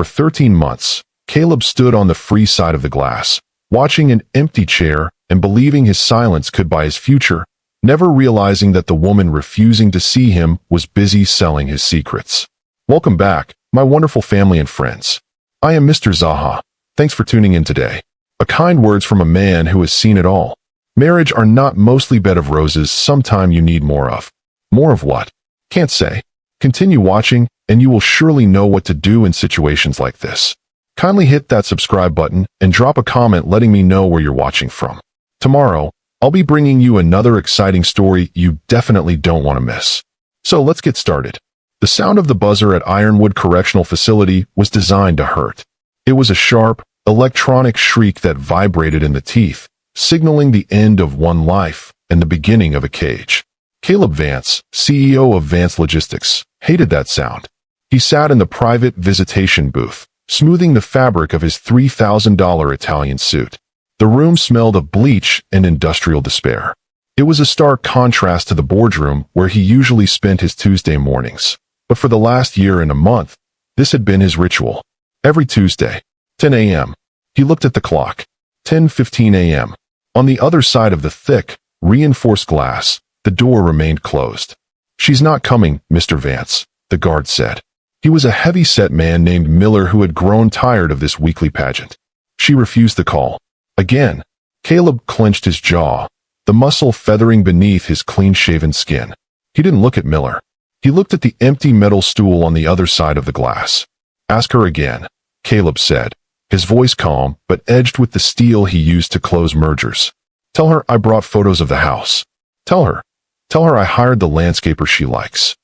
For 13 months, Caleb stood on the free side of the glass, watching an empty chair and believing his silence could buy his future, never realizing that the woman refusing to see him was busy selling his secrets. Welcome back, my wonderful family and friends. I am Mr. Zaha. Thanks for tuning in today. A kind words from a man who has seen it all. Marriage are not mostly bed of roses, sometime you need more of. More of what? Can't say. Continue watching, and you will surely know what to do in situations like this. Kindly hit that subscribe button and drop a comment letting me know where you're watching from. Tomorrow, I'll be bringing you another exciting story you definitely don't want to miss. So let's get started. The sound of the buzzer at Ironwood Correctional Facility was designed to hurt. It was a sharp, electronic shriek that vibrated in the teeth, signaling the end of one life and the beginning of a cage. Caleb Vance, CEO of Vance Logistics, hated that sound. He sat in the private visitation booth, smoothing the fabric of his $3,000 Italian suit. The room smelled of bleach and industrial despair. It was a stark contrast to the boardroom where he usually spent his Tuesday mornings. But for the last year and a month, this had been his ritual. Every Tuesday, 10 a.m., he looked at the clock. 10:15 a.m. On the other side of the thick, reinforced glass, the door remained closed. "She's not coming, Mr. Vance," the guard said. He was a heavy-set man named Miller who had grown tired of this weekly pageant. She refused the call. Again, Caleb clenched his jaw, the muscle feathering beneath his clean-shaven skin. He didn't look at Miller. He looked at the empty metal stool on the other side of the glass. "Ask her again," Caleb said, his voice calm but edged with the steel he used to close mergers. "Tell her I brought photos of the house. Tell her I hired the landscaper she likes."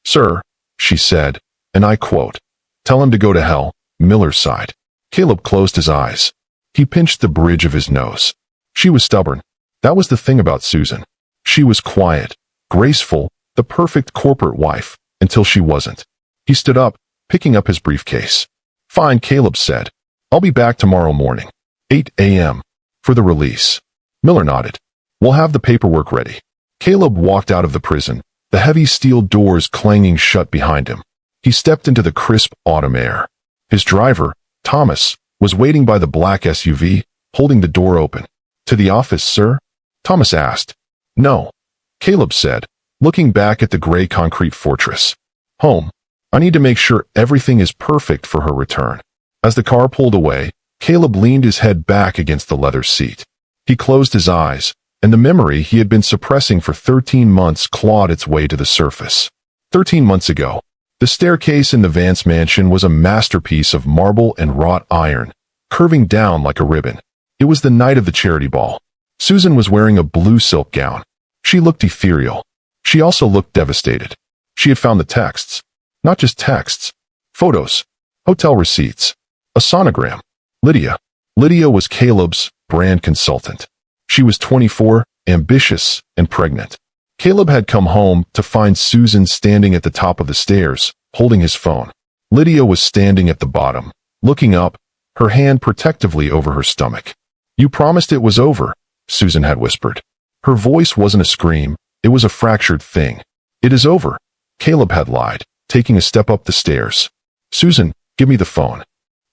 "Sir," she said, and I quote, "Tell him to go to hell," Miller sighed. Caleb closed his eyes. He pinched the bridge of his nose. She was stubborn. That was the thing about Susan. She was quiet, graceful, the perfect corporate wife, until she wasn't. He stood up, picking up his briefcase. "Fine," Caleb said. "I'll be back tomorrow morning, 8 a.m., for the release." Miller nodded. "We'll have the paperwork ready." Caleb walked out of the prison, the heavy steel doors clanging shut behind him. He stepped into the crisp autumn air. His driver, Thomas, was waiting by the black SUV, holding the door open. "To the office, sir?" Thomas asked. "No," Caleb said, looking back at the gray concrete fortress. "Home. I need to make sure everything is perfect for her return." As the car pulled away, Caleb leaned his head back against the leather seat. He closed his eyes, and the memory he had been suppressing for 13 months clawed its way to the surface. 13 months ago, the staircase in the Vance mansion was a masterpiece of marble and wrought iron, curving down like a ribbon. It was the night of the charity ball. Susan was wearing a blue silk gown. She looked ethereal. She also looked devastated. She had found the texts. Not just texts. Photos. Hotel receipts. A sonogram. Lydia. Lydia was Caleb's brand consultant. She was 24, ambitious, and pregnant. Caleb had come home to find Susan standing at the top of the stairs, holding his phone. Lydia was standing at the bottom, looking up, her hand protectively over her stomach. "You promised it was over," Susan had whispered. Her voice wasn't a scream, it was a fractured thing. "It is over," Caleb had lied, taking a step up the stairs. "Susan, give me the phone."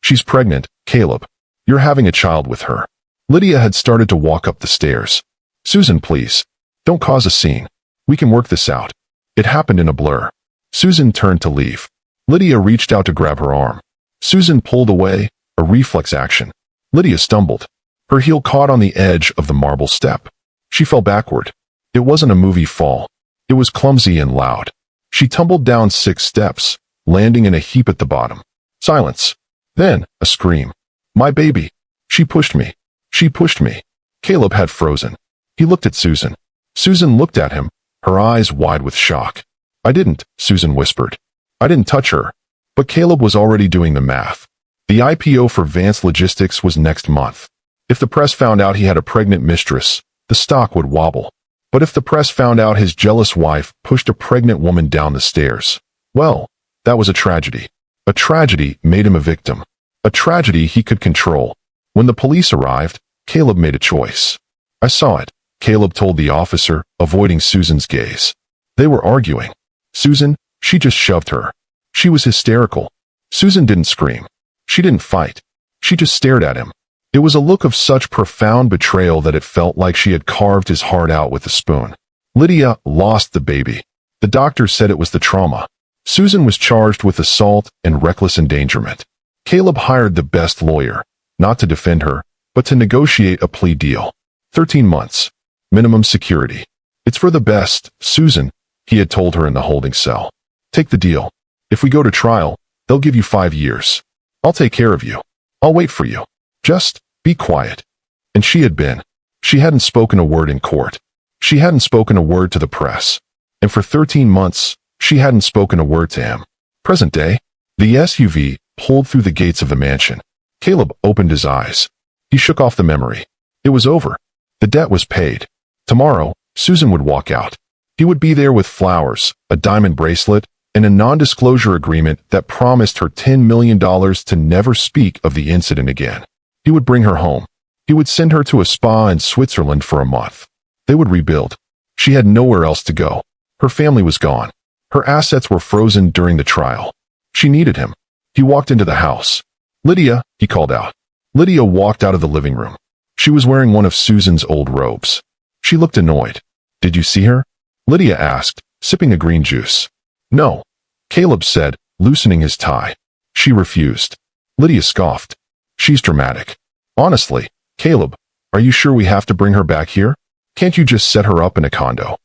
"She's pregnant, Caleb. You're having a child with her." Lydia had started to walk up the stairs. "Susan, please. Don't cause a scene. We can work this out." It happened in a blur. Susan turned to leave. Lydia reached out to grab her arm. Susan pulled away, a reflex action. Lydia stumbled. Her heel caught on the edge of the marble step. She fell backward. It wasn't a movie fall. It was clumsy and loud. She tumbled down 6 steps, landing in a heap at the bottom. Silence. Then, a scream. "My baby. She pushed me. She pushed me." Caleb had frozen. He looked at Susan. Susan looked at him, her eyes wide with shock. "I didn't," Susan whispered. "I didn't touch her." But Caleb was already doing the math. The IPO for Vance Logistics was next month. If the press found out he had a pregnant mistress, the stock would wobble. But if the press found out his jealous wife pushed a pregnant woman down the stairs, well, that was a tragedy. A tragedy made him a victim. A tragedy he could control. When the police arrived, Caleb made a choice. "I saw it," Caleb told the officer, avoiding Susan's gaze. They were arguing. "Susan, she just shoved her. She was hysterical." Susan didn't scream. She didn't fight. She just stared at him. It was a look of such profound betrayal that it felt like she had carved his heart out with a spoon. Lydia lost the baby. The doctor said it was the trauma. Susan was charged with assault and reckless endangerment. Caleb hired the best lawyer, not to defend her, but to negotiate a plea deal. 13 months. Minimum security. It's for the best, Susan, he had told her in the holding cell. Take the deal. If we go to trial, they'll give you 5 years. I'll take care of you. I'll wait for you. Just be quiet. And she had been. She hadn't spoken a word in court. She hadn't spoken a word to the press. And for 13 months, she hadn't spoken a word to him. Present day. The SUV pulled through the gates of the mansion. Caleb opened his eyes. He shook off the memory. It was over. The debt was paid. Tomorrow, Susan would walk out. He would be there with flowers, a diamond bracelet, and a non-disclosure agreement that promised her $10 million to never speak of the incident again. He would bring her home. He would send her to a spa in Switzerland for a month. They would rebuild. She had nowhere else to go. Her family was gone. Her assets were frozen during the trial. She needed him. He walked into the house. Lydia, he called out. Lydia walked out of the living room. She was wearing one of Susan's old robes. She looked annoyed. Did you see her? Lydia asked, sipping a green juice. No, Caleb said, loosening his tie. She refused. Lydia scoffed. She's dramatic. Honestly, Caleb, are you sure we have to bring her back here? Can't you just set her up in a condo?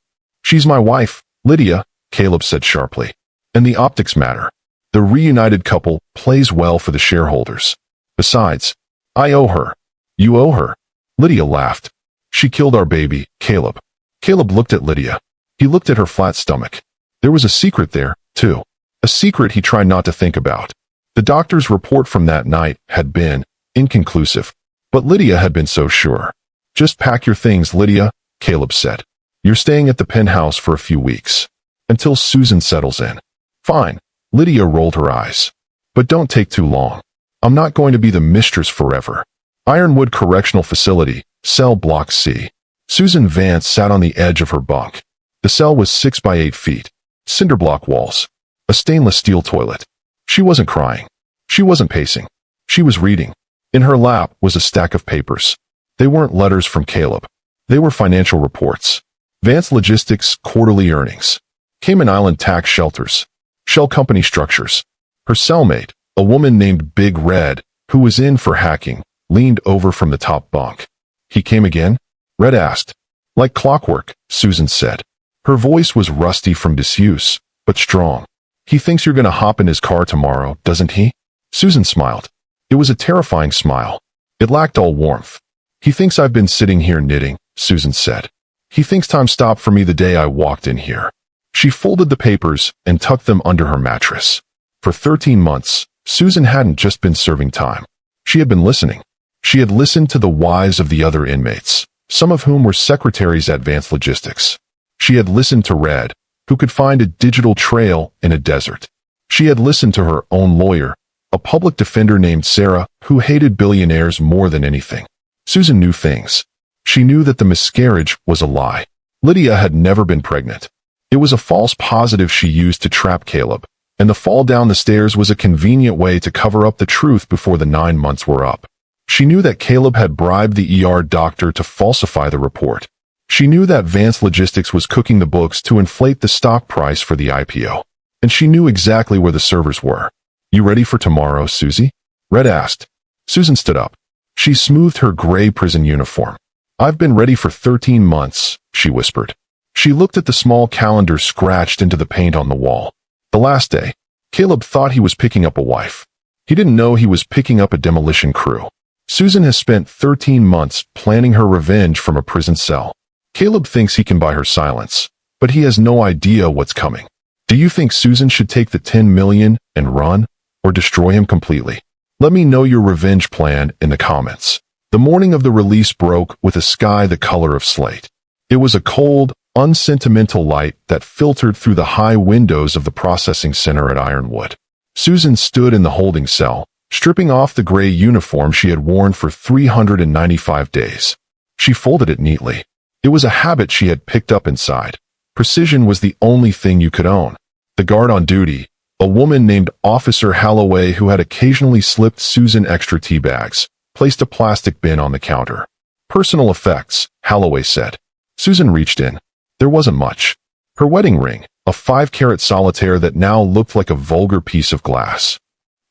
She's my wife, Lydia, Caleb said sharply. And the optics matter. The reunited couple plays well for the shareholders. Besides, I owe her. You owe her. Lydia laughed. She killed our baby, Caleb. Caleb looked at Lydia. He looked at her flat stomach. There was a secret there, too. A secret he tried not to think about. The doctor's report from that night had been inconclusive. But Lydia had been so sure. Just pack your things, Lydia, Caleb said. You're staying at the penthouse for a few weeks. Until Susan settles in. Fine. Lydia rolled her eyes. But don't take too long. I'm not going to be the mistress forever. Ironwood Correctional Facility, Cell Block C. Susan Vance sat on the edge of her bunk. The cell was 6 by 8 feet. Cinder block walls. A stainless steel toilet. She wasn't crying. She wasn't pacing. She was reading. In her lap was a stack of papers. They weren't letters from Caleb. They were financial reports. Vance Logistics quarterly earnings. Cayman Island tax shelters. Shell company structures. Her cellmate, a woman named Big Red, who was in for hacking, leaned over from the top bunk. He came again? Red asked. Like clockwork, Susan said. Her voice was rusty from disuse, but strong. He thinks you're going to hop in his car tomorrow, doesn't he? Susan smiled. It was a terrifying smile. It lacked all warmth. He thinks I've been sitting here knitting, Susan said. He thinks time stopped for me the day I walked in here. She folded the papers and tucked them under her mattress. For 13 months, Susan hadn't just been serving time. She had been listening. She had listened to the wives of the other inmates, some of whom were secretaries at Vance Logistics. She had listened to Red, who could find a digital trail in a desert. She had listened to her own lawyer, a public defender named Sarah, who hated billionaires more than anything. Susan knew things. She knew that the miscarriage was a lie. Lydia had never been pregnant. It was a false positive she used to trap Caleb, and the fall down the stairs was a convenient way to cover up the truth before the 9 months were up. She knew that Caleb had bribed the ER doctor to falsify the report. She knew that Vance Logistics was cooking the books to inflate the stock price for the IPO. And she knew exactly where the servers were. You ready for tomorrow, Susie? Red asked. Susan stood up. She smoothed her gray prison uniform. I've been ready for 13 months, she whispered. She looked at the small calendar scratched into the paint on the wall. The last day, Caleb thought he was picking up a wife. He didn't know he was picking up a demolition crew. Susan has spent 13 months planning her revenge from a prison cell. Caleb thinks he can buy her silence, but he has no idea what's coming. Do you think Susan should take the 10 million and run, or destroy him completely? Let me know your revenge plan in the comments. The morning of the release broke with a sky the color of slate. It was a cold, unsentimental light that filtered through the high windows of the processing center at Ironwood. Susan stood in the holding cell, stripping off the gray uniform she had worn for 395 days. She folded it neatly. It was a habit she had picked up inside. Precision was the only thing you could own. The guard on duty, A woman named Officer Holloway, who had occasionally slipped Susan extra tea bags, placed a plastic bin on the counter. "Personal effects," Holloway said. Susan reached in. There wasn't much. Her wedding ring, a 5-carat solitaire that now looked like a vulgar piece of glass.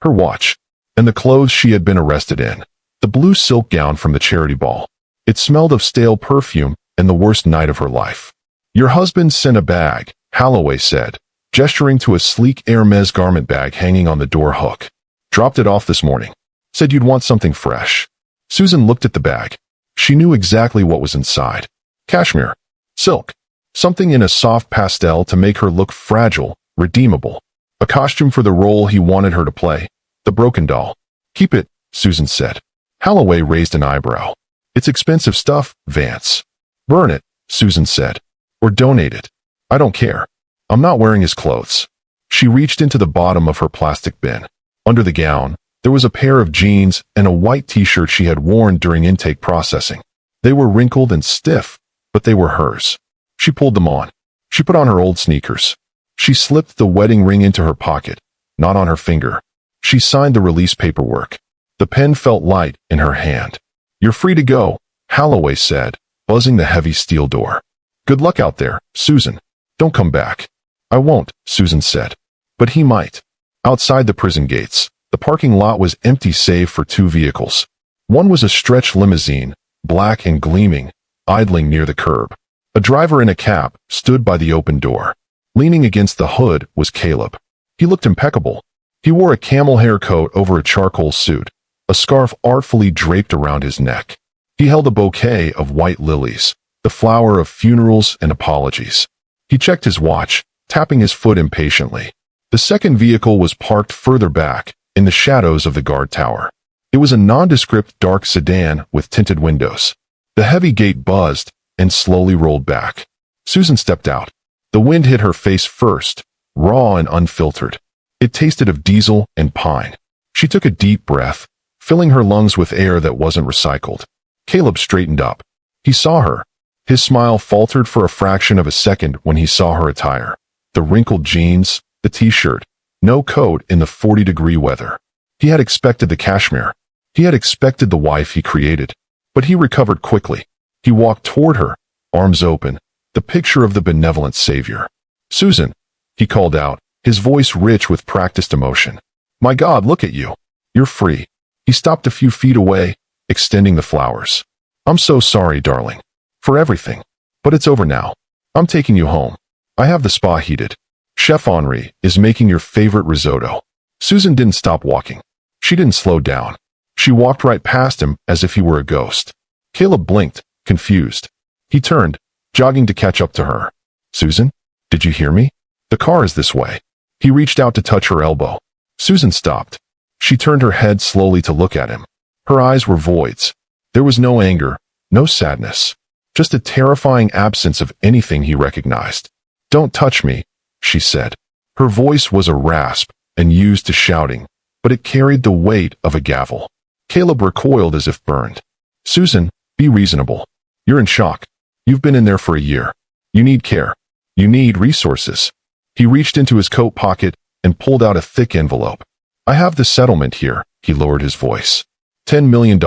Her watch, and the clothes she had been arrested in. The blue silk gown from the charity ball. It smelled of stale perfume and the worst night of her life. "Your husband sent a bag," Holloway said, gesturing to a sleek Hermes garment bag hanging on the door hook. "Dropped it off this morning. Said you'd want something fresh." Susan looked at the bag. She knew exactly what was inside. Cashmere. Silk. Something in a soft pastel to make her look fragile, redeemable. A costume for the role he wanted her to play. The broken doll. "Keep it," Susan said. Holloway raised an eyebrow. "It's expensive stuff, Vance." "Burn it," Susan said. "Or donate it. I don't care. I'm not wearing his clothes." She reached into the bottom of her plastic bin. Under the gown, there was a pair of jeans and a white t-shirt she had worn during intake processing. They were wrinkled and stiff, but they were hers. She pulled them on. She put on her old sneakers. She slipped the wedding ring into her pocket, not on her finger. She signed the release paperwork. The pen felt light in her hand. "You're free to go," Holloway said, buzzing the heavy steel door. "Good luck out there, Susan. Don't come back." "I won't," Susan said. "But he might." Outside the prison gates, the parking lot was empty save for 2 vehicles. One was a stretch limousine, black and gleaming, idling near the curb. A driver in a cap stood by the open door. Leaning against the hood was Caleb. He looked impeccable. He wore a camel hair coat over a charcoal suit, a scarf artfully draped around his neck. He held a bouquet of white lilies, the flower of funerals and apologies. He checked his watch, tapping his foot impatiently. The second vehicle was parked further back, in the shadows of the guard tower. It was a nondescript dark sedan with tinted windows. The heavy gate buzzed and slowly rolled back. Susan stepped out. The wind hit her face first, raw and unfiltered. It tasted of diesel and pine. She took a deep breath, filling her lungs with air that wasn't recycled. Caleb straightened up. He saw her. His smile faltered for a fraction of a second when he saw her attire. The wrinkled jeans, the t-shirt, no coat in the 40-degree weather. He had expected the cashmere. He had expected the wife he created. But he recovered quickly. He walked toward her, arms open, the picture of the benevolent savior. "Susan," he called out, his voice rich with practiced emotion. "My God, look at you. You're free." He stopped a few feet away, extending the flowers. "I'm so sorry, darling. For everything. But it's over now. I'm taking you home. I have the spa heated. Chef Henri is making your favorite risotto." Susan didn't stop walking. She didn't slow down. She walked right past him as if he were a ghost. Caleb blinked, confused. He turned, jogging to catch up to her. "Susan, did you hear me? The car is this way." He reached out to touch her elbow. Susan stopped. She turned her head slowly to look at him. Her eyes were voids. There was no anger, no sadness, just a terrifying absence of anything he recognized. "Don't touch me," she said. Her voice was a rasp and used to shouting, but it carried the weight of a gavel. Caleb recoiled as if burned. "Susan, be reasonable. You're in shock. You've been in there for a year. You need care. You need resources." He reached into his coat pocket and pulled out a thick envelope. "I have the settlement here," he lowered his voice. $10 million,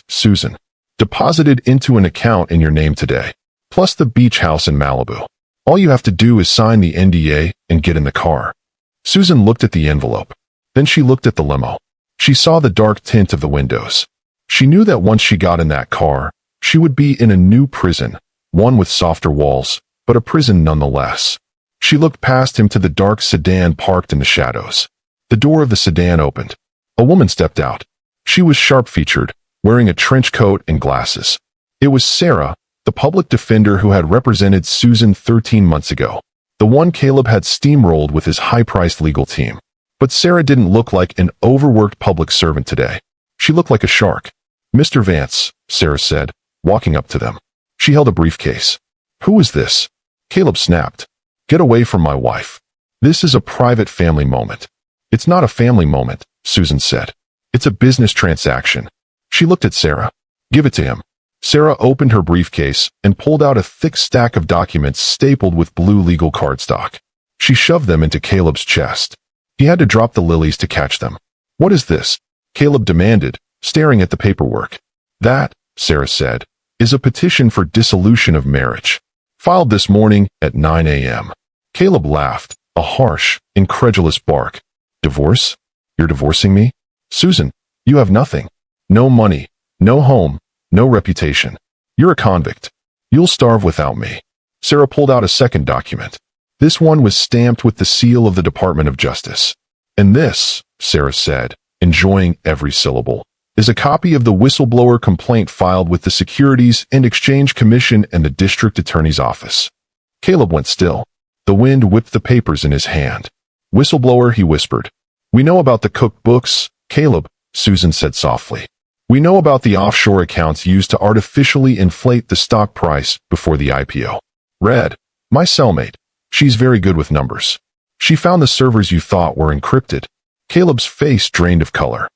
Susan. Deposited into an account in your name today, plus the beach house in Malibu. All you have to do is sign the NDA and get in the car." Susan looked at the envelope. Then she looked at the limo. She saw the dark tint of the windows. She knew that once she got in that car, she would be in a new prison, one with softer walls, but a prison nonetheless. She looked past him to the dark sedan parked in the shadows. The door of the sedan opened. A woman stepped out. She was sharp-featured, wearing a trench coat and glasses. It was Sarah, the public defender who had represented Susan 13 months ago, the one Caleb had steamrolled with his high-priced legal team. But Sarah didn't look like an overworked public servant today. She looked like a shark. "Mr. Vance," Sarah said, walking up to them. She held a briefcase. "Who is this?" Caleb snapped. "Get away from my wife. This is a private family moment." "It's not a family moment," Susan said. "It's a business transaction." She looked at Sarah. "Give it to him." Sarah opened her briefcase and pulled out a thick stack of documents stapled with blue legal cardstock. She shoved them into Caleb's chest. He had to drop the lilies to catch them. "What is this?" Caleb demanded, staring at the paperwork. "That," Sarah said, "is a petition for dissolution of marriage. Filed this morning at 9 a.m. Caleb laughed, a harsh, incredulous bark. "Divorce? You're divorcing me? Susan, you have nothing. No money, no home, no reputation. You're a convict. You'll starve without me." Sarah pulled out a second document. This one was stamped with the seal of the Department of Justice. "And this," Sarah said, enjoying every syllable, "is a copy of the whistleblower complaint filed with the Securities and Exchange Commission and the District Attorney's Office." Caleb went still. The wind whipped the papers in his hand. "Whistleblower," he whispered. "We know about the cookbooks, Caleb," Susan said softly. "We know about the offshore accounts used to artificially inflate the stock price before the IPO. Red, my cellmate, she's very good with numbers. She found the servers you thought were encrypted." Caleb's face drained of color.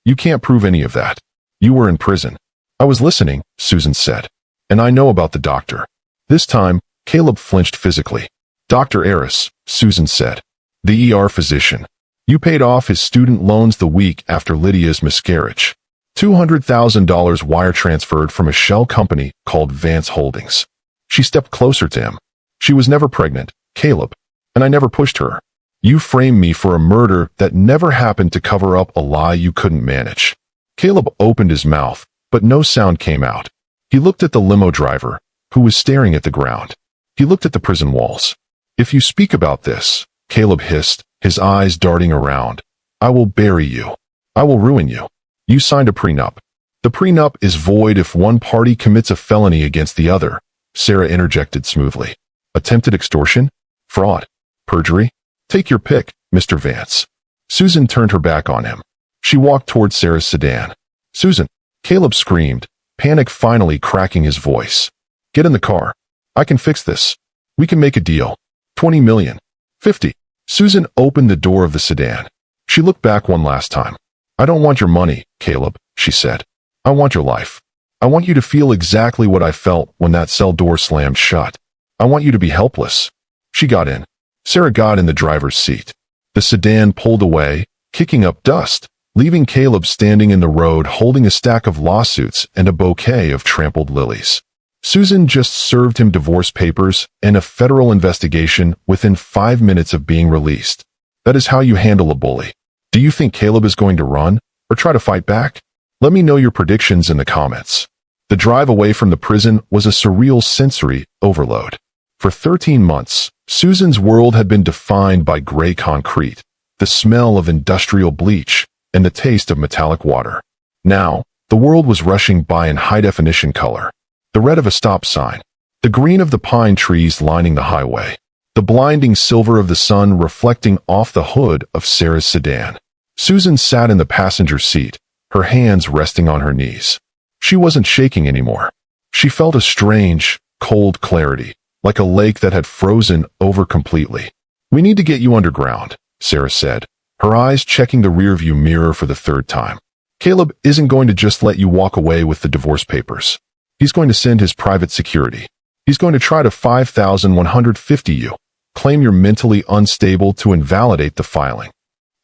You can't prove any of that. You were in prison." "I was listening," Susan said. "And I know about the doctor." This time, Caleb flinched physically. "Dr. Eris," Susan said. "The ER physician. You paid off his student loans the week after Lydia's miscarriage. $200,000 wire transferred from a shell company called Vance Holdings." She stepped closer to him. "She was never pregnant, Caleb, and I never pushed her. You framed me for a murder that never happened to cover up a lie you couldn't manage." Caleb opened his mouth, but no sound came out. He looked at the limo driver, who was staring at the ground. He looked at the prison walls. "If you speak about this," Caleb hissed, his eyes darting around, "I will bury you. I will ruin you. You signed a prenup. The prenup is void if one party commits a felony against the other," Sarah interjected smoothly. "Attempted extortion? Fraud? Perjury? Take your pick, Mr. Vance." Susan turned her back on him. She walked toward Sarah's sedan. "Susan!" Caleb screamed, panic finally cracking his voice. "Get in the car. I can fix this. We can make a deal. 20 million. 50. Susan opened the door of the sedan. She looked back one last time. "I don't want your money, Caleb," she said. "I want your life. I want you to feel exactly what I felt when that cell door slammed shut. I want you to be helpless." She got in. Sarah got in the driver's seat. The sedan pulled away, kicking up dust, leaving Caleb standing in the road holding a stack of lawsuits and a bouquet of trampled lilies. Susan just served him divorce papers and a federal investigation within 5 minutes of being released. That is how you handle a bully. Do you think Caleb is going to run or try to fight back? Let me know your predictions in the comments. The drive away from the prison was a surreal sensory overload. For 13 months, Susan's world had been defined by gray concrete, the smell of industrial bleach, and the taste of metallic water. Now, the world was rushing by in high-definition color. The red of a stop sign, the green of the pine trees lining the highway, the blinding silver of the sun reflecting off the hood of Sarah's sedan. Susan sat in the passenger seat, her hands resting on her knees. She wasn't shaking anymore. She felt a strange, cold clarity, like a lake that had frozen over completely. "We need to get you underground," Sarah said, her eyes checking the rearview mirror for the third time. "Caleb isn't going to just let you walk away with the divorce papers. He's going to send his private security. He's going to try to 5,150 you, claim you're mentally unstable to invalidate the filing."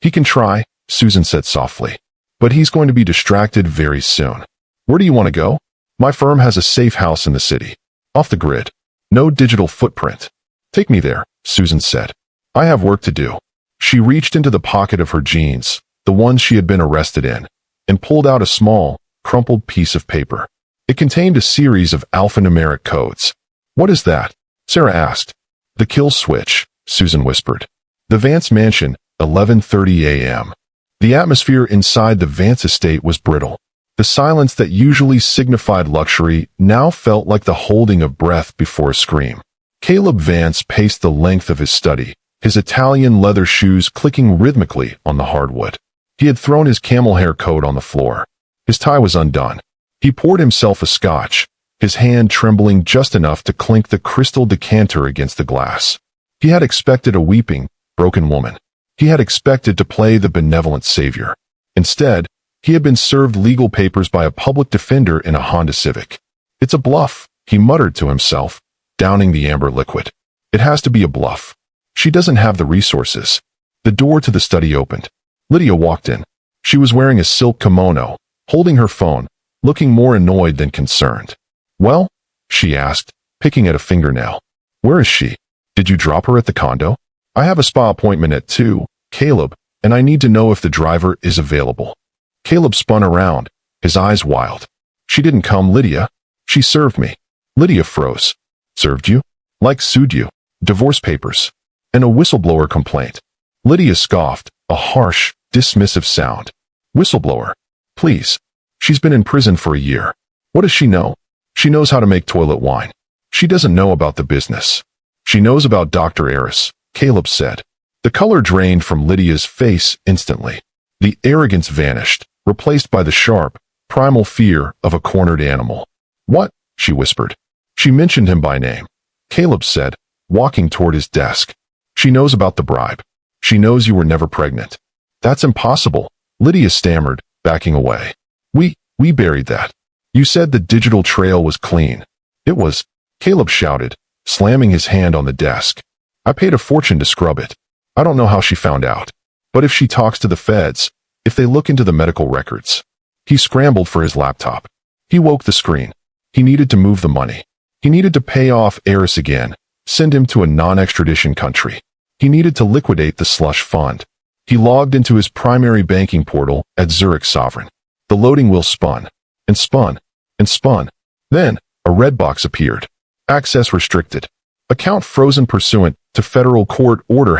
"He can try," Susan said softly, "but he's going to be distracted very soon." "Where do you want to go?" "My firm has a safe house in the city. Off the grid. No digital footprint." "Take me there," Susan said. "I have work to do." She reached into the pocket of her jeans, the one she had been arrested in, and pulled out a small, crumpled piece of paper. It contained a series of alphanumeric codes. "What is that?" Sarah asked. "The kill switch," Susan whispered. "The Vance Mansion, 11:30 a.m. The atmosphere inside the Vance estate was brittle. The silence that usually signified luxury now felt like the holding of breath before a scream. Caleb Vance paced the length of his study, his Italian leather shoes clicking rhythmically on the hardwood. He had thrown his camel hair coat on the floor. His tie was undone. He poured himself a scotch, his hand trembling just enough to clink the crystal decanter against the glass. He had expected a weeping, broken woman. He had expected to play the benevolent savior. Instead, he had been served legal papers by a public defender in a Honda Civic. "It's a bluff," he muttered to himself, downing the amber liquid. "It has to be a bluff. She doesn't have the resources. The door to the study opened. Lydia walked in. She was wearing a silk kimono, holding her phone, looking more annoyed than concerned. "Well?" she asked, picking at a fingernail. "Where is she? Did you drop her at the condo? I have a spa appointment at 2, Caleb, and I need to know if the driver is available." Caleb spun around, his eyes wild. "She didn't come, Lydia. She served me." Lydia froze. "Served you? Like sued you? Divorce papers? And a whistleblower complaint?" Lydia scoffed, a harsh, dismissive sound. "Whistleblower? Please. She's been in prison for a year. What does she know? She knows how to make toilet wine. She doesn't know about the business. She knows about Dr. Eris," Caleb said. The color drained from Lydia's face instantly. The arrogance vanished, replaced by the sharp, primal fear of a cornered animal. "What?" she whispered. "She mentioned him by name," Caleb said, walking toward his desk. "She knows about the bribe. She knows you were never pregnant." "That's impossible," Lydia stammered, backing away. We buried that. You said the digital trail was clean." "It was," Caleb shouted, slamming his hand on the desk. "I paid a fortune to scrub it. I don't know how she found out. But if she talks to the feds, if they look into the medical records." He scrambled for his laptop. He woke the screen. He needed to move the money. He needed to pay off Eris again, send him to a non-extradition country. He needed to liquidate the slush fund. He logged into his primary banking portal at Zurich Sovereign. The loading wheel spun, and spun, and spun. Then, a red box appeared. "Access restricted. Account frozen pursuant to Federal Court Order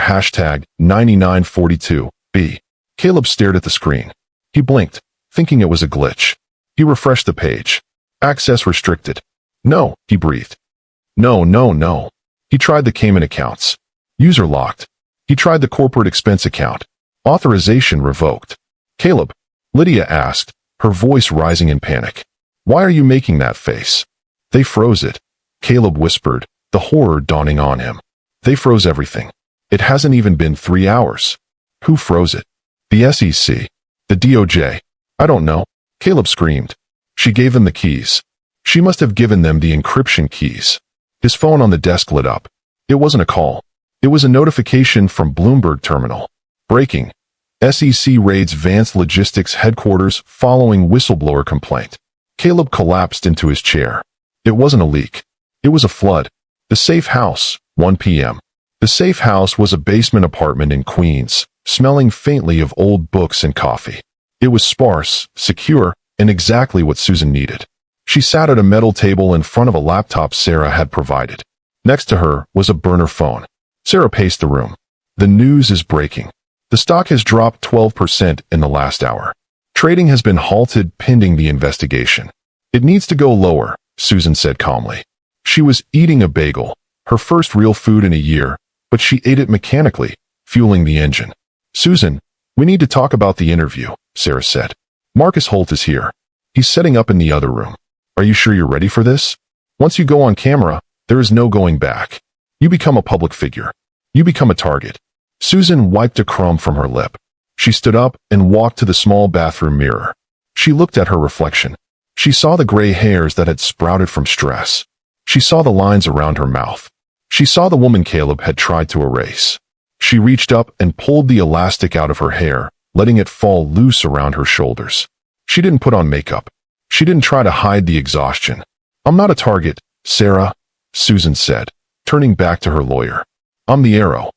#9942-B." Caleb stared at the screen. He blinked, thinking it was a glitch. He refreshed the page. "Access restricted." "No," he breathed. No. He tried the Cayman accounts. User locked. He tried the corporate expense account. Authorization revoked. "Caleb," Lydia asked, her voice rising in panic. "Why are you making that face?" "They froze it," Caleb whispered, the horror dawning on him. "They froze everything. It hasn't even been 3 hours." "Who froze it?" "The SEC. The DOJ. I don't know," Caleb screamed. "She gave them the keys. She must have given them the encryption keys." His phone on the desk lit up. It wasn't a call. It was a notification from Bloomberg Terminal. "Breaking. SEC raids Vance Logistics headquarters following whistleblower complaint." Caleb collapsed into his chair. It wasn't a leak. It was a flood. The safe house, 1 p.m. The safe house was a basement apartment in Queens, smelling faintly of old books and coffee. It was sparse, secure, and exactly what Susan needed. She sat at a metal table in front of a laptop Sarah had provided. Next to her was a burner phone. Sarah paced the room. "The news is breaking. The stock has dropped 12% in the last hour. Trading has been halted pending the investigation." "It needs to go lower," Susan said calmly. She was eating a bagel, her first real food in a year, but she ate it mechanically, fueling the engine. "Susan, we need to talk about the interview," Sarah said. "Marcus Holt is here. He's setting up in the other room. Are you sure you're ready for this? Once you go on camera, there is no going back. You become a public figure. You become a target." Susan wiped a crumb from her lip. She stood up and walked to the small bathroom mirror. She looked at her reflection. She saw the gray hairs that had sprouted from stress. She saw the lines around her mouth. She saw the woman Caleb had tried to erase. She reached up and pulled the elastic out of her hair, letting it fall loose around her shoulders. She didn't put on makeup. She didn't try to hide the exhaustion. "I'm not a target, Sarah," Susan said, turning back to her lawyer. "I'm the arrow."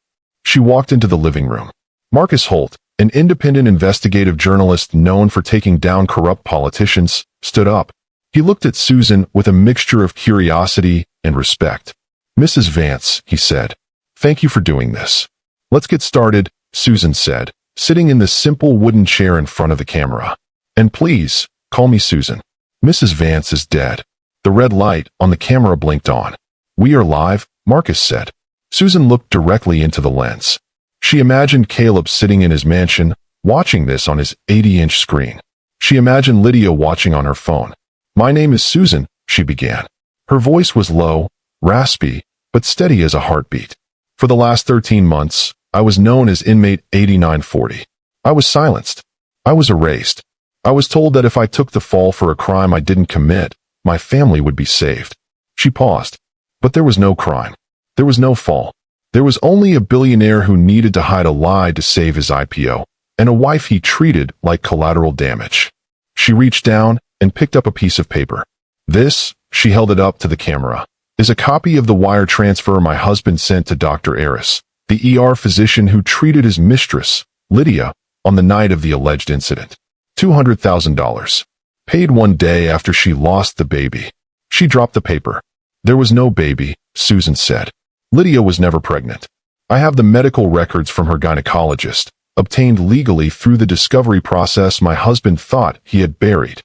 She walked into the living room. Marcus Holt, an independent investigative journalist known for taking down corrupt politicians, stood up. He looked at Susan with a mixture of curiosity and respect. "Mrs. Vance," he said, "thank you for doing this." "Let's get started," Susan said, sitting in the simple wooden chair in front of the camera. "And please, call me Susan. Mrs. Vance is dead." The red light on the camera blinked on. "We are live," Marcus said. Susan looked directly into the lens. She imagined Caleb sitting in his mansion, watching this on his 80-inch screen. She imagined Lydia watching on her phone. "My name is Susan," she began. Her voice was low, raspy, but steady as a heartbeat. "For the last 13 months, I was known as inmate 8940. I was silenced. I was erased. I was told that if I took the fall for a crime I didn't commit, my family would be saved." She paused. "But there was no crime. There was no fall. There was only a billionaire who needed to hide a lie to save his IPO, and a wife he treated like collateral damage. She reached down and picked up a piece of paper. This, she held it up to the camera, is a copy of the wire transfer my husband sent to Dr. Eris, the ER physician who treated his mistress, Lydia, on the night of the alleged incident. $200,000. Paid one day after she lost the baby. She dropped the paper. There was no baby, Susan said. Lydia was never pregnant. I have the medical records from her gynecologist, obtained legally through the discovery process my husband thought he had buried.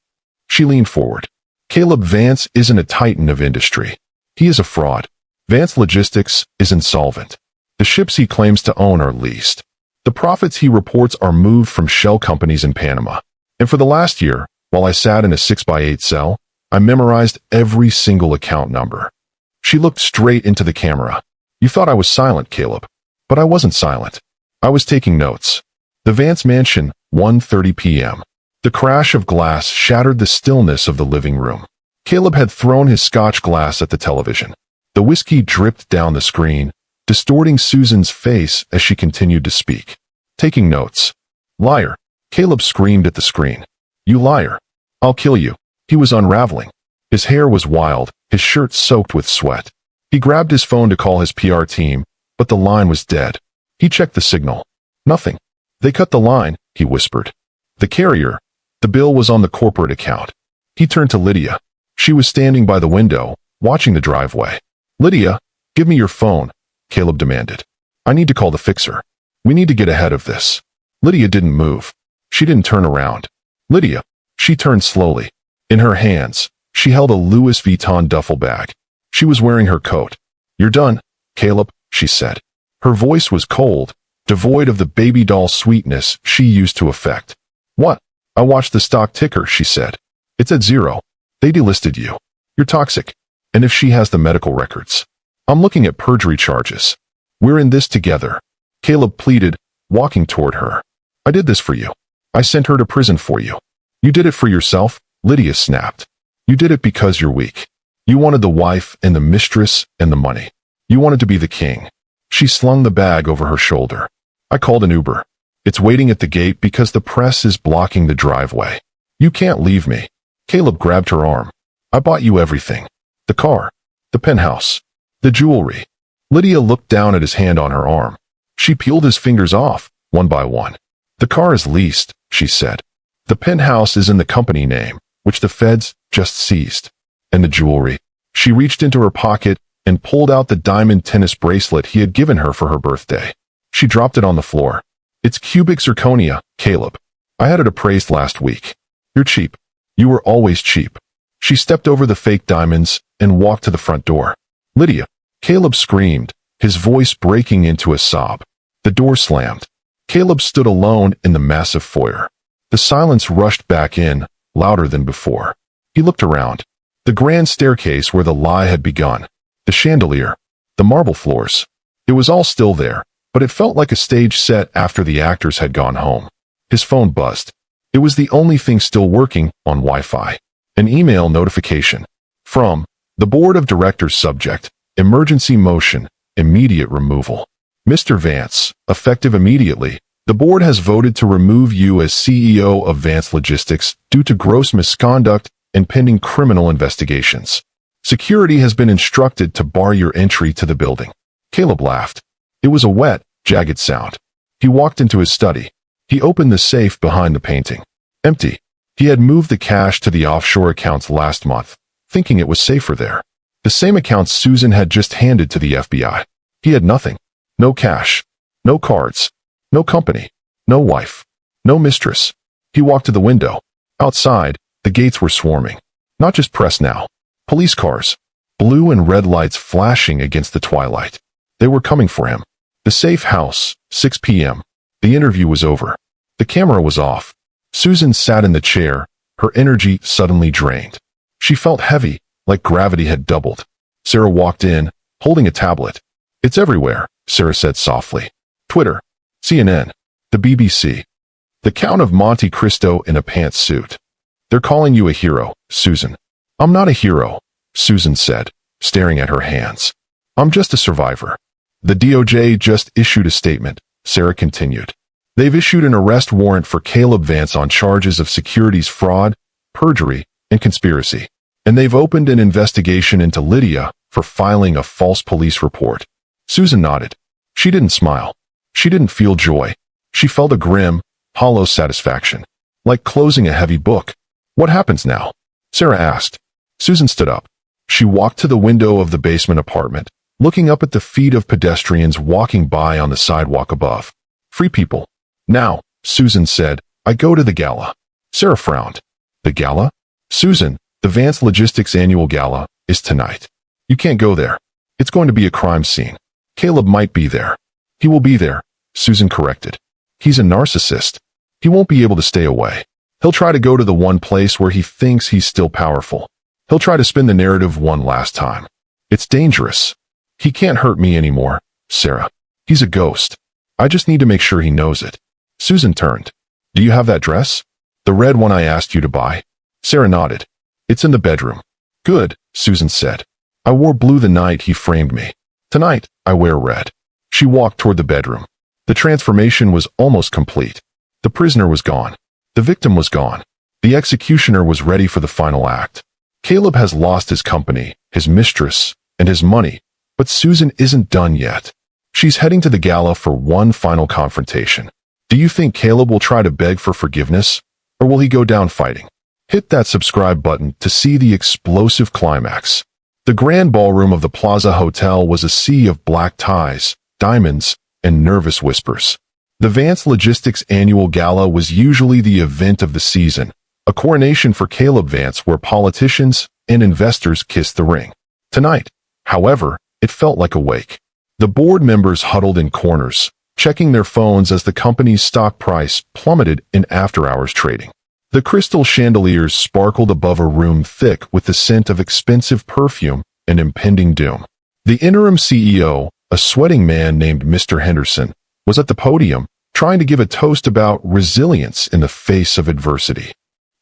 She leaned forward. Caleb Vance isn't a titan of industry. He is a fraud. Vance Logistics is insolvent. The ships he claims to own are leased. The profits he reports are moved from shell companies in Panama. And for the last year, while I sat in a 6x8 cell, I memorized every single account number. She looked straight into the camera. You thought I was silent, Caleb. But I wasn't silent. I was taking notes. The Vance Mansion, 1:30 p.m. The crash of glass shattered the stillness of the living room. Caleb had thrown his scotch glass at the television. The whiskey dripped down the screen, distorting Susan's face as she continued to speak. Taking notes. Liar. Caleb screamed at the screen. You liar. I'll kill you. He was unraveling. His hair was wild, his shirt soaked with sweat. He grabbed his phone to call his PR team, but the line was dead. He checked the signal. Nothing. They cut the line, he whispered. The carrier. The bill was on the corporate account. He turned to Lydia. She was standing by the window, watching the driveway. Lydia, give me your phone, Caleb demanded. I need to call the fixer. We need to get ahead of this. Lydia didn't move. She didn't turn around. Lydia. She turned slowly. In her hands, she held a Louis Vuitton duffel bag. She was wearing her coat. You're done, Caleb, she said. Her voice was cold, devoid of the baby doll sweetness she used to affect. What? I watched the stock ticker, she said. It's at zero. They delisted you. You're toxic. And if she has the medical records? I'm looking at perjury charges. We're in this together. Caleb pleaded, walking toward her. I did this for you. I sent her to prison for you. You did it for yourself, Lydia snapped. You did it because you're weak. You wanted the wife and the mistress and the money. You wanted to be the king. She slung the bag over her shoulder. I called an Uber. It's waiting at the gate because the press is blocking the driveway. You can't leave me. Caleb grabbed her arm. I bought you everything. The car. The penthouse. The jewelry. Lydia looked down at his hand on her arm. She peeled his fingers off, one by one. The car is leased, she said. The penthouse is in the company name, which the feds just seized. And the jewelry. She reached into her pocket and pulled out the diamond tennis bracelet he had given her for her birthday. She dropped it on the floor. It's cubic zirconia, Caleb. I had it appraised last week. You're cheap. You were always cheap. She stepped over the fake diamonds and walked to the front door. Lydia. Caleb screamed, his voice breaking into a sob. The door slammed. Caleb stood alone in the massive foyer. The silence rushed back in, louder than before. He looked around. The grand staircase where the lie had begun. The chandelier. The marble floors. It was all still there, but it felt like a stage set after the actors had gone home. His phone buzzed. It was the only thing still working on Wi-Fi. An email notification. From the Board of Directors. Subject. Emergency motion. Immediate removal. Mr. Vance, effective immediately, the board has voted to remove you as CEO of Vance Logistics due to gross misconduct and pending criminal investigations. Security has been instructed to bar your entry to the building. Caleb laughed. It was a wet, jagged sound. He walked into his study. He opened the safe behind the painting. Empty. He had moved the cash to the offshore accounts last month, thinking it was safer there. The same accounts Susan had just handed to the FBI. He had nothing. No cash. No cards. No company. No wife. No mistress. He walked to the window. Outside, the gates were swarming. Not just press now. Police cars. Blue and red lights flashing against the twilight. They were coming for him. The safe house, 6 p.m. The interview was over. The camera was off. Susan sat in the chair, her energy suddenly drained. She felt heavy, like gravity had doubled. Sarah walked in, holding a tablet. It's everywhere, Sarah said softly. Twitter, CNN, the BBC, the Count of Monte Cristo in a pantsuit. They're calling you a hero, Susan. I'm not a hero, Susan said, staring at her hands. I'm just a survivor. The DOJ just issued a statement, Sarah continued. They've issued an arrest warrant for Caleb Vance on charges of securities fraud, perjury, and conspiracy. And they've opened an investigation into Lydia for filing a false police report. Susan nodded. She didn't smile. She didn't feel joy. She felt a grim, hollow satisfaction, like closing a heavy book. What happens now? Sarah asked. Susan stood up. She walked to the window of the basement apartment, looking up at the feet of pedestrians walking by on the sidewalk above. Free people. Now, Susan said, I go to the gala. Sarah frowned. The gala? Susan, the Vance Logistics annual gala is tonight. You can't go there. It's going to be a crime scene. Caleb might be there. He will be there, Susan corrected. He's a narcissist. He won't be able to stay away. He'll try to go to the one place where he thinks he's still powerful. He'll try to spin the narrative one last time. It's dangerous. He can't hurt me anymore, Sarah. He's a ghost. I just need to make sure he knows it. Susan turned. Do you have that dress? The red one I asked you to buy? Sarah nodded. It's in the bedroom. Good, Susan said. I wore blue the night he framed me. Tonight, I wear red. She walked toward the bedroom. The transformation was almost complete. The prisoner was gone. The victim was gone. The executioner was ready for the final act. Caleb has lost his company, his mistress, and his money, but Susan isn't done yet. She's heading to the gala for one final confrontation. Do you think Caleb will try to beg for forgiveness, or will he go down fighting? Hit that subscribe button to see the explosive climax. The grand ballroom of the Plaza Hotel was a sea of black ties, diamonds, and nervous whispers. The Vance Logistics annual gala was usually the event of the season, a coronation for Caleb Vance where politicians and investors kissed the ring. Tonight, however, it felt like a wake. The board members huddled in corners, checking their phones as the company's stock price plummeted in after-hours trading. The crystal chandeliers sparkled above a room thick with the scent of expensive perfume and impending doom. The interim CEO, a sweating man named Mr. Henderson, was at the podium, trying to give a toast about resilience in the face of adversity.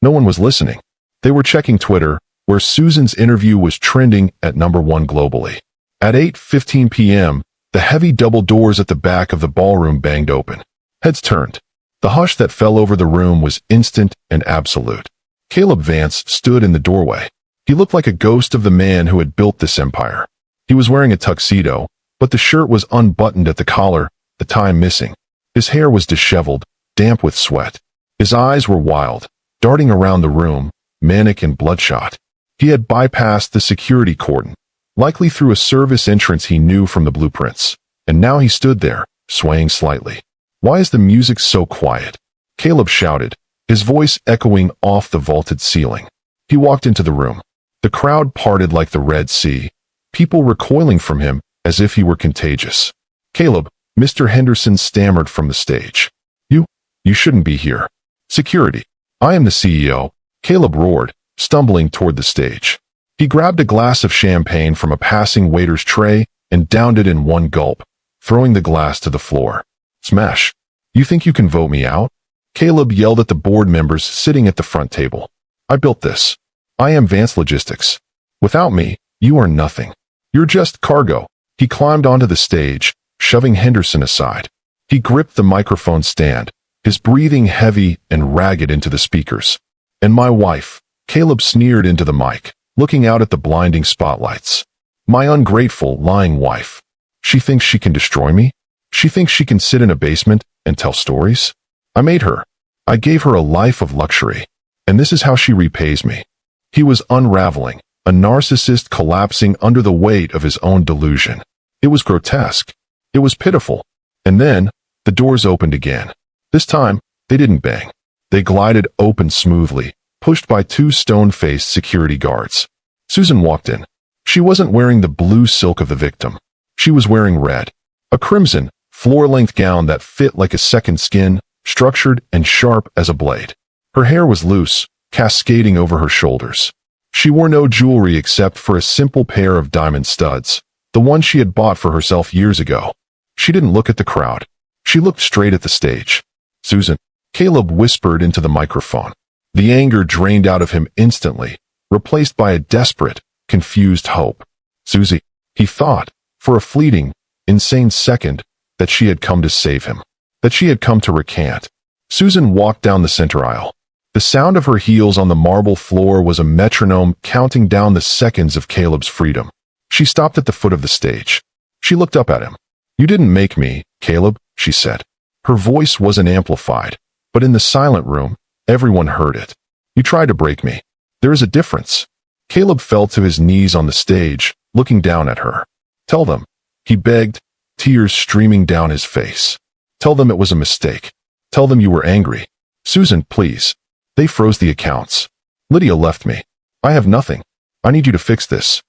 No one was listening. They were checking Twitter, where Susan's interview was trending at #1 globally. At 8:15 p.m., the heavy double doors at the back of the ballroom banged open. Heads turned. The hush that fell over the room was instant and absolute. Caleb Vance stood in the doorway. He looked like a ghost of the man who had built this empire. He was wearing a tuxedo, but the shirt was unbuttoned at the collar, the tie missing. His hair was disheveled, damp with sweat. His eyes were wild, darting around the room, manic and bloodshot. He had bypassed the security cordon, likely through a service entrance he knew from the blueprints, and now he stood there, swaying slightly. Why is the music so quiet? Caleb shouted, his voice echoing off the vaulted ceiling. He walked into the room. The crowd parted like the Red Sea, people recoiling from him as if he were contagious. Caleb, Mr. Henderson stammered from the stage. You shouldn't be here. Security. I am the CEO, Caleb roared, stumbling toward the stage. He grabbed a glass of champagne from a passing waiter's tray and downed it in one gulp, throwing the glass to the floor. Smash. You think you can vote me out? Caleb yelled at the board members sitting at the front table. I built this. I am Vance Logistics. Without me, you are nothing. You're just cargo. He climbed onto the stage, shoving Henderson aside. He gripped the microphone stand, his breathing heavy and ragged into the speakers. And my wife, Caleb sneered into the mic, looking out at the blinding spotlights. My ungrateful, lying wife. She thinks she can destroy me? She thinks she can sit in a basement and tell stories? I made her. I gave her a life of luxury. And this is how she repays me. He was unraveling, a narcissist collapsing under the weight of his own delusion. It was grotesque. It was pitiful. And then, the doors opened again. This time, they didn't bang. They glided open smoothly, pushed by two stone-faced security guards. Susan walked in. She wasn't wearing the blue silk of the victim. She was wearing red. A crimson, floor-length gown that fit like a second skin, structured and sharp as a blade. Her hair was loose, cascading over her shoulders. She wore no jewelry except for a simple pair of diamond studs, the one she had bought for herself years ago. She didn't look at the crowd. She looked straight at the stage. Susan, Caleb whispered into the microphone. The anger drained out of him instantly, replaced by a desperate, confused hope. Susie, he thought, for a fleeting, insane second that she had come to save him, that she had come to recant. Susan walked down the center aisle. The sound of her heels on the marble floor was a metronome counting down the seconds of Caleb's freedom. She stopped at the foot of the stage. She looked up at him. "You didn't make me, Caleb," she said. Her voice wasn't amplified, but in the silent room, everyone heard it. "You tried to break me. There is a difference." Caleb fell to his knees on the stage, looking down at her. "Tell them," he begged, tears streaming down his face. "Tell them it was a mistake. Tell them you were angry. Susan, please." They froze the accounts. "Lydia left me. I have nothing. I need you to fix this."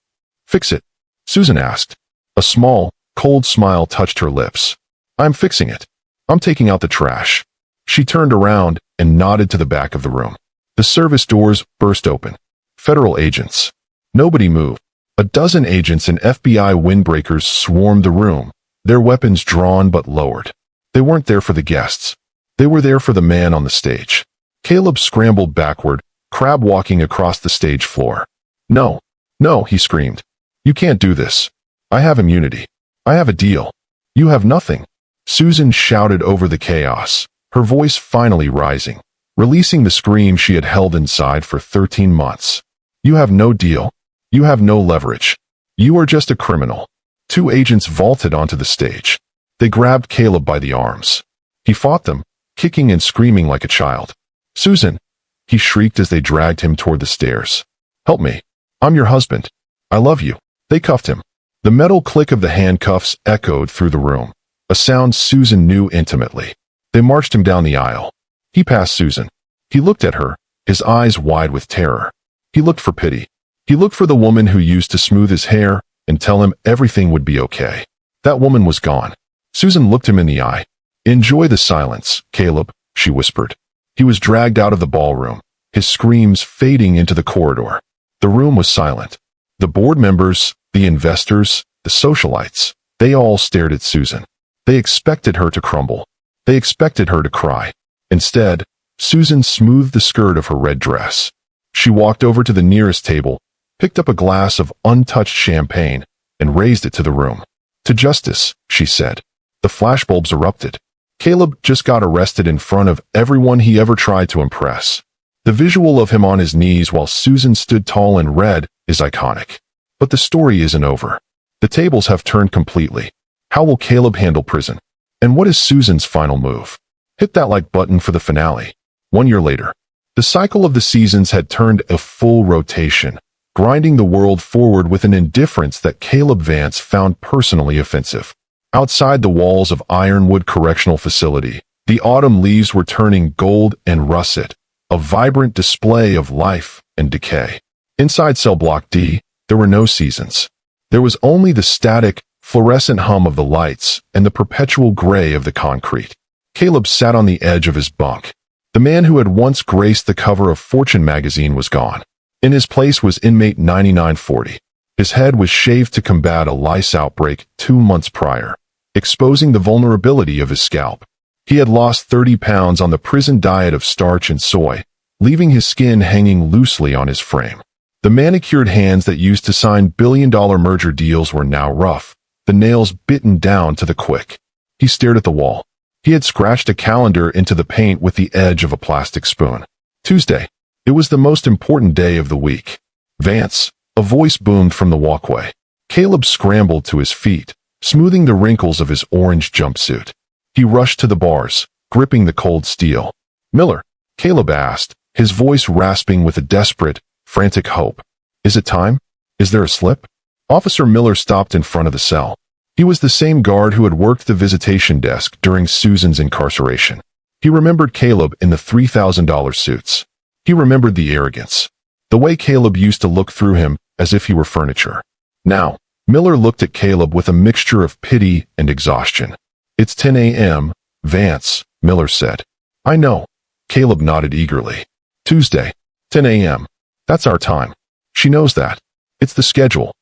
"Fix it?" Susan asked. A small, cold smile touched her lips. "I'm fixing it. I'm taking out the trash." She turned around and nodded to the back of the room. The service doors burst open. Federal agents. Nobody moved. A dozen agents and FBI windbreakers swarmed the room, their weapons drawn but lowered. They weren't there for the guests. They were there for the man on the stage. Caleb scrambled backward, crab-walking across the stage floor. "No, no," he screamed. "You can't do this. I have immunity. I have a deal. You have nothing." Susan shouted over the chaos, her voice finally rising, releasing the scream she had held inside for 13 months. "You have no deal. You have no leverage. You are just a criminal." Two agents vaulted onto the stage. They grabbed Caleb by the arms. He fought them, kicking and screaming like a child. "Susan," he shrieked as they dragged him toward the stairs. "Help me. I'm your husband. I love you." They cuffed him. The metal click of the handcuffs echoed through the room, a sound Susan knew intimately. They marched him down the aisle. He passed Susan. He looked at her, his eyes wide with terror. He looked for pity. He looked for the woman who used to smooth his hair and tell him everything would be okay. That woman was gone. Susan looked him in the eye. "Enjoy the silence, Caleb," she whispered. He was dragged out of the ballroom, his screams fading into the corridor. The room was silent. The board members, the investors, the socialites, they all stared at Susan. They expected her to crumble. They expected her to cry. Instead, Susan smoothed the skirt of her red dress. She walked over to the nearest table, picked up a glass of untouched champagne, and raised it to the room. "To justice," she said. The flashbulbs erupted. Caleb just got arrested in front of everyone he ever tried to impress. The visual of him on his knees while Susan stood tall and red is iconic. But the story isn't over. The tables have turned completely. How will Caleb handle prison? And what is Susan's final move? Hit that like button for the finale. 1 year later, the cycle of the seasons had turned a full rotation, grinding the world forward with an indifference that Caleb Vance found personally offensive. Outside the walls of Ironwood Correctional Facility, the autumn leaves were turning gold and russet, a vibrant display of life and decay. Inside Cell Block D, there were no seasons. There was only the static, fluorescent hum of the lights and the perpetual gray of the concrete. Caleb sat on the edge of his bunk. The man who had once graced the cover of Fortune magazine was gone. In his place was inmate 9940. His head was shaved to combat a lice outbreak 2 months prior, exposing the vulnerability of his scalp. He had lost 30 pounds on the prison diet of starch and soy, leaving his skin hanging loosely on his frame. The manicured hands that used to sign billion-dollar merger deals were now rough, the nails bitten down to the quick. He stared at the wall. He had scratched a calendar into the paint with the edge of a plastic spoon. Tuesday. It was the most important day of the week. "Vance," a voice boomed from the walkway. Caleb scrambled to his feet, smoothing the wrinkles of his orange jumpsuit. He rushed to the bars, gripping the cold steel. "Miller," Caleb asked, his voice rasping with a desperate, frantic hope. "Is it time? Is there a slip?" Officer Miller stopped in front of the cell. He was the same guard who had worked the visitation desk during Susan's incarceration. He remembered Caleb in the $3,000 suits. He remembered the arrogance, the way Caleb used to look through him as if he were furniture. Now, Miller looked at Caleb with a mixture of pity and exhaustion. "It's 10 a.m., Vance," Miller said. "I know." Caleb nodded eagerly. "Tuesday, 10 a.m. That's our time. She knows that. It's the schedule."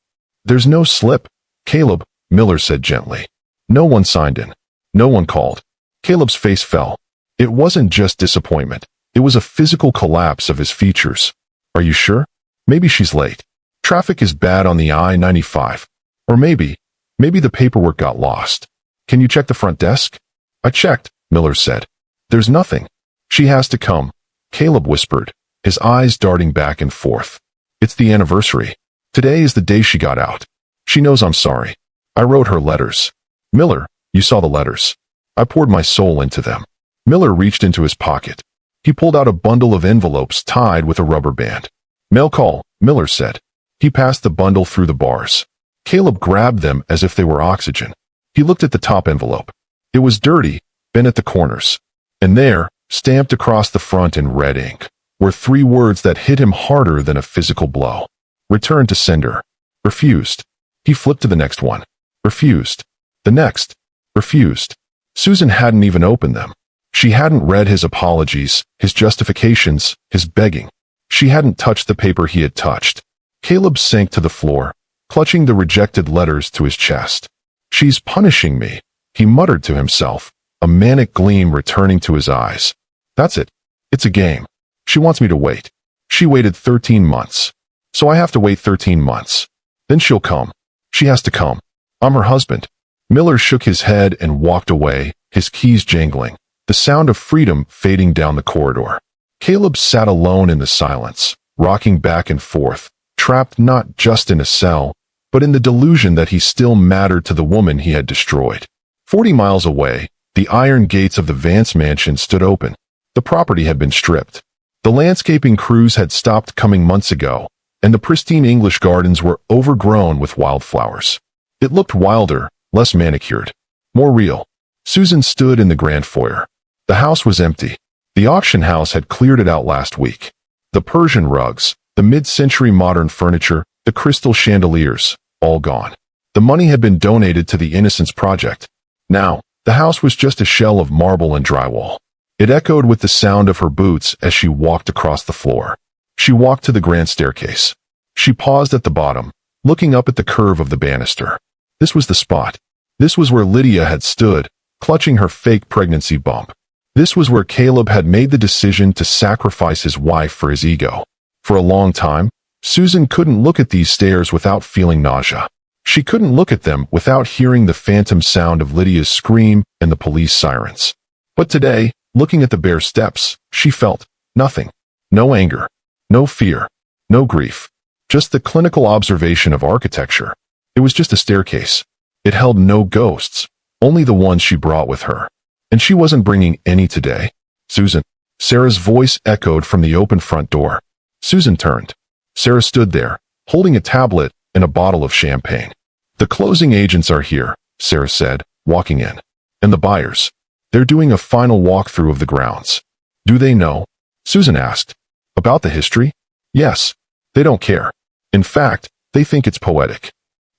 "There's no slip, Caleb," Miller said gently. "No one signed in. No one called." Caleb's face fell. It wasn't just disappointment. It was a physical collapse of his features. "Are you sure? Maybe she's late. Traffic is bad on the I-95. Or maybe Maybe the paperwork got lost. Can you check the front desk? I checked, Miller said. There's nothing. She has to come, Caleb whispered, his eyes darting back and forth. It's the anniversary. Today is the day she got out. She knows I'm sorry. I wrote her letters. Miller, you saw the letters. I poured my soul into them. Miller reached into his pocket. He pulled out a bundle of envelopes tied with a rubber band. Mail call, Miller said. He passed the bundle through the bars. Caleb grabbed them as if they were oxygen. He looked at the top envelope. It was dirty, bent at the corners. And there, stamped across the front in red ink, were 3 words that hit him harder than a physical blow. Return to sender. Refused. He flipped to the next one. Refused. The next. Refused. Susan hadn't even opened them. She hadn't read his apologies, his justifications, his begging. She hadn't touched the paper he had touched. Caleb sank to the floor, clutching the rejected letters to his chest. She's punishing me, he muttered to himself, a manic gleam returning to his eyes. That's it. It's a game. She wants me to wait. She waited 13 months. So I have to wait 13 months. Then she'll come. She has to come. I'm her husband. Miller shook his head and walked away, his keys jangling, the sound of freedom fading down the corridor. Caleb sat alone in the silence, rocking back and forth, trapped not just in a cell, but in the delusion that he still mattered to the woman he had destroyed. 40 miles away, the iron gates of the Vance mansion stood open. The property had been stripped. The landscaping crews had stopped coming months ago, and the pristine English gardens were overgrown with wildflowers. It looked wilder, less manicured, more real. Susan stood in the grand foyer. The house was empty. The auction house had cleared it out last week. The Persian rugs, the mid-century modern furniture, the crystal chandeliers, all gone. The money had been donated to the Innocence Project. Now, the house was just a shell of marble and drywall. It echoed with the sound of her boots as she walked across the floor. She walked to the grand staircase. She paused at the bottom, looking up at the curve of the banister. This was the spot. This was where Lydia had stood, clutching her fake pregnancy bump. This was where Caleb had made the decision to sacrifice his wife for his ego. For a long time, Susan couldn't look at these stairs without feeling nausea. She couldn't look at them without hearing the phantom sound of Lydia's scream and the police sirens. But today, looking at the bare steps, she felt nothing. No anger, no fear, no grief. Just the clinical observation of architecture. It was just a staircase. It held no ghosts, only the ones she brought with her. And she wasn't bringing any today. Susan. Sarah's voice echoed from the open front door. Susan turned. Sarah stood there, holding a tablet and a bottle of champagne. The closing agents are here, Sarah said, walking in. And the buyers. They're doing a final walkthrough of the grounds. Do they know? Susan asked. About the history? Yes. They don't care. In fact, they think it's poetic.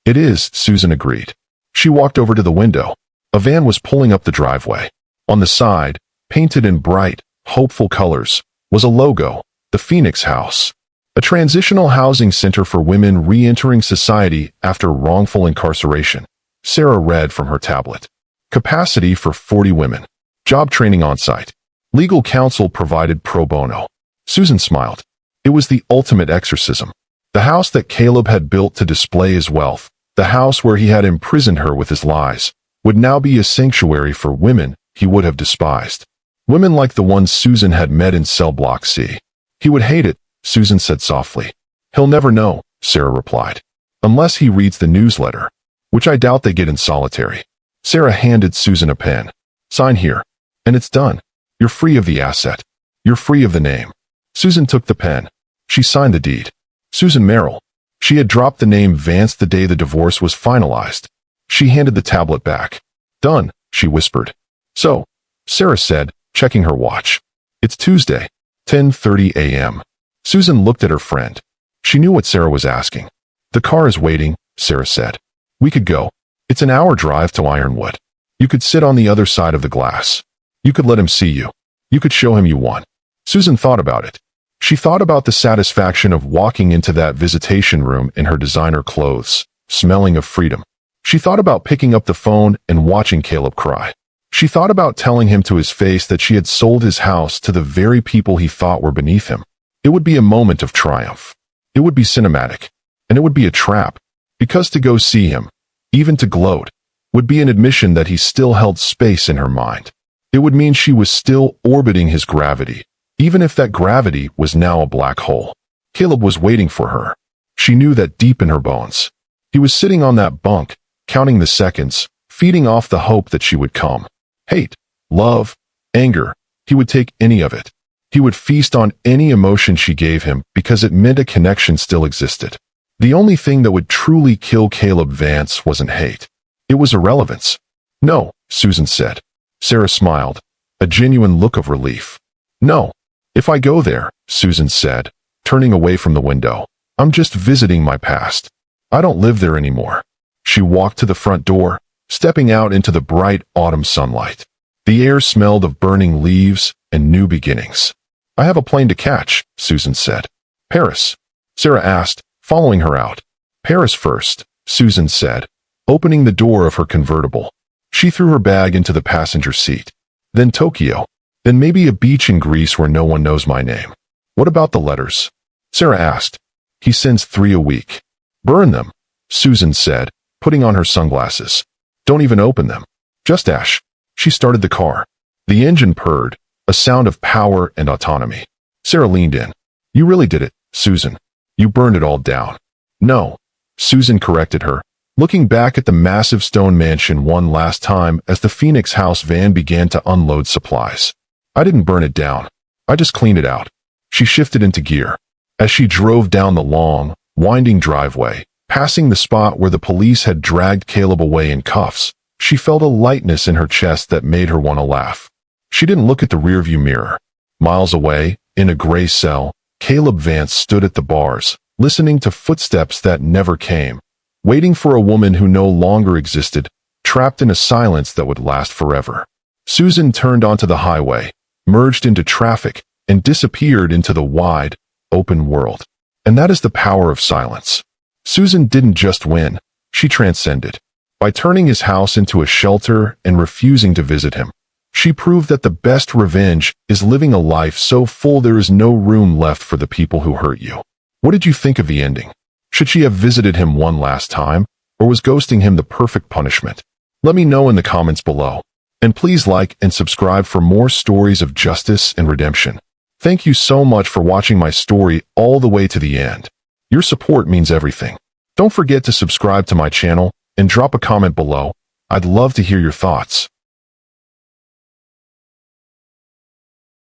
It is, Susan agreed. She walked over to the window. A van was pulling up the driveway. On the side, painted in bright, hopeful colors, was a logo, the Phoenix House. A transitional housing center for women re-entering society after wrongful incarceration. Sarah read from her tablet. Capacity for 40 women. Job training on site. Legal counsel provided pro bono. Susan smiled. It was the ultimate exorcism. The house that Caleb had built to display his wealth, the house where he had imprisoned her with his lies, would now be a sanctuary for women he would have despised. Women like the ones Susan had met in cell block C. He would hate it, Susan said softly. He'll never know, Sarah replied. Unless he reads the newsletter, which I doubt they get in solitary. Sarah handed Susan a pen. Sign here. And it's done. You're free of the asset. You're free of the name. Susan took the pen. She signed the deed. Susan Merrill. She had dropped the name Vance the day the divorce was finalized. She handed the tablet back. Done, she whispered. So, Sarah said, checking her watch. It's Tuesday, 10:30 a.m. Susan looked at her friend. She knew what Sarah was asking. The car is waiting, Sarah said. We could go. It's an hour drive to Ironwood. You could sit on the other side of the glass. You could let him see you. You could show him you won. Susan thought about it. She thought about the satisfaction of walking into that visitation room in her designer clothes, smelling of freedom. She thought about picking up the phone and watching Caleb cry. She thought about telling him to his face that she had sold his house to the very people he thought were beneath him. It would be a moment of triumph. It would be cinematic. And it would be a trap. Because to go see him, even to gloat, would be an admission that he still held space in her mind. It would mean she was still orbiting his gravity, even if that gravity was now a black hole. Caleb was waiting for her. She knew that deep in her bones. He was sitting on that bunk, counting the seconds, feeding off the hope that she would come. Hate, love, anger, he would take any of it. He would feast on any emotion she gave him because it meant a connection still existed. The only thing that would truly kill Caleb Vance wasn't hate. It was irrelevance. No, Susan said. Sarah smiled, a genuine look of relief. No. If I go there, Susan said, turning away from the window, I'm just visiting my past. I don't live there anymore. She walked to the front door, stepping out into the bright autumn sunlight. The air smelled of burning leaves and new beginnings. I have a plane to catch, Susan said. Paris? Sarah asked, following her out. Paris first, Susan said, opening the door of her convertible. She threw her bag into the passenger seat. Then Tokyo. Then maybe a beach in Greece where no one knows my name. What about the letters? Sarah asked. He sends 3 a week. Burn them, Susan said, putting on her sunglasses. Don't even open them. Just ash. She started the car. The engine purred, a sound of power and autonomy. Sarah leaned in. You really did it, Susan. You burned it all down. No, Susan corrected her, looking back at the massive stone mansion one last time as the Phoenix House van began to unload supplies. I didn't burn it down. I just cleaned it out. She shifted into gear. As she drove down the long, winding driveway, passing the spot where the police had dragged Caleb away in cuffs, she felt a lightness in her chest that made her want to laugh. She didn't look at the rearview mirror. Miles away, in a gray cell, Caleb Vance stood at the bars, listening to footsteps that never came, waiting for a woman who no longer existed, trapped in a silence that would last forever. Susan turned onto the highway, merged into traffic, and disappeared into the wide, open world. And that is the power of silence. Susan didn't just win, she transcended. By turning his house into a shelter and refusing to visit him, she proved that the best revenge is living a life so full there is no room left for the people who hurt you. What did you think of the ending? Should she have visited him one last time, or was ghosting him the perfect punishment? Let me know in the comments below. And please like and subscribe for more stories of justice and redemption. Thank you so much for watching my story all the way to the end. Your support means everything. Don't forget to subscribe to my channel and drop a comment below. I'd love to hear your thoughts.